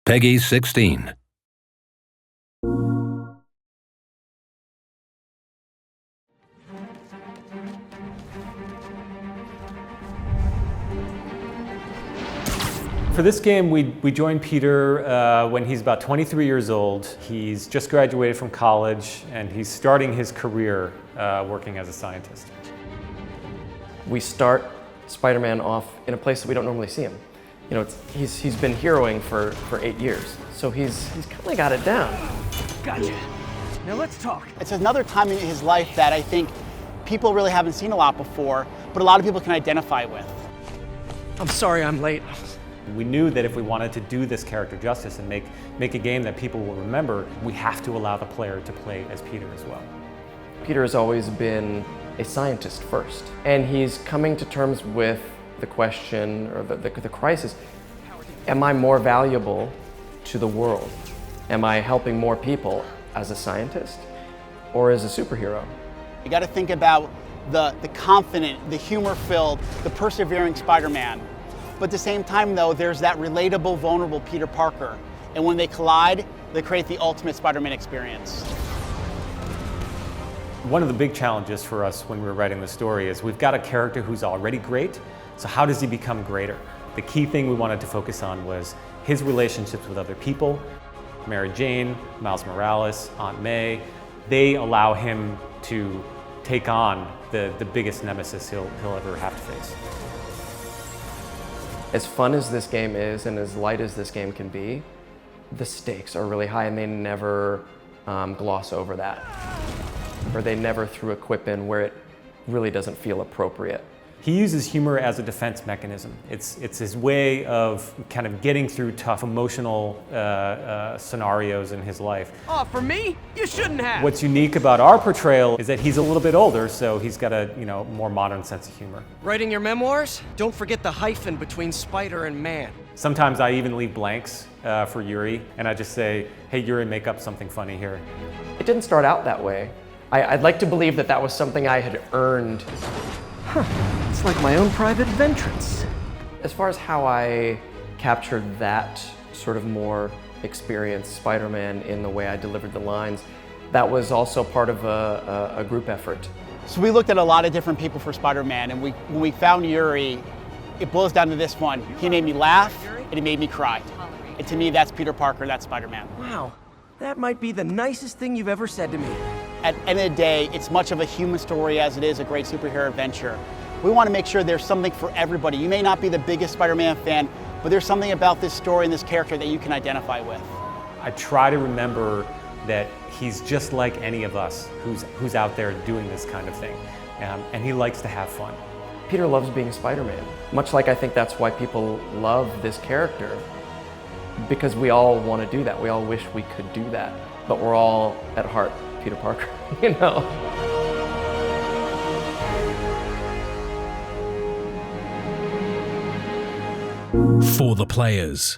Peggy 16. For this game, we joined Peter when he's about 23 years old. He's just graduated from college, and he's starting his career working as a scientist. We start Spider-Man off in a place that we don't normally see him. You know, he's been heroing for 8 years, so he's kind of got it down. Gotcha. Now let's talk. It's another time in his life that I think people really haven't seen a lot before, but a lot of people can identify with. I'm sorry I'm late. We knew that if we wanted to do this character justice and make a game that people will remember, we have to allow the player to play as Peter as well. Peter has always been a scientist first, and he's coming to terms with the question, or the crisis: am I more valuable to the world? Am I helping more people as a scientist or as a superhero? You got to think about the confident, the humor-filled, the persevering Spider-Man. But at the same time, though, there's that relatable, vulnerable Peter Parker. And when they collide, they create the ultimate Spider-Man experience. One of the big challenges for us when we were writing the story is we've got a character who's already great, so how does he become greater? The key thing we wanted to focus on was his relationships with other people. Mary Jane, Miles Morales, Aunt May, they allow him to take on the biggest nemesis he'll ever have to face. As fun as this game is and as light as this game can be, the stakes are really high, and they never gloss over that. Or they never threw a quip in where it really doesn't feel appropriate. He uses humor as a defense mechanism. It's his way of kind of getting through tough emotional scenarios in his life. Oh, for me? You shouldn't have. What's unique about our portrayal is that he's a little bit older, so he's got a more modern sense of humor. Writing your memoirs? Don't forget the hyphen between spider and man. Sometimes I even leave blanks for Yuri, and I just say, hey Yuri, make up something funny here. It didn't start out that way. I'd like to believe that that was something I had earned. It's like my own private vengeance. As far as how I captured that sort of more experienced Spider-Man in the way I delivered the lines, that was also part of a group effort. So we looked at a lot of different people for Spider-Man, and when we found Yuri, it boils down to this one. He made me laugh, and he made me cry. And to me, that's Peter Parker, that's Spider-Man. Wow, that might be the nicest thing you've ever said to me. At the end of the day, it's much of a human story as it is a great superhero adventure. We want to make sure there's something for everybody. You may not be the biggest Spider-Man fan, but there's something about this story and this character that you can identify with. I try to remember that he's just like any of us who's out there doing this kind of thing, and he likes to have fun. Peter loves being Spider-Man, much like I think that's why people love this character, because we all want to do that. We all wish we could do that, but we're all at heart Peter Parker, you know? For the players.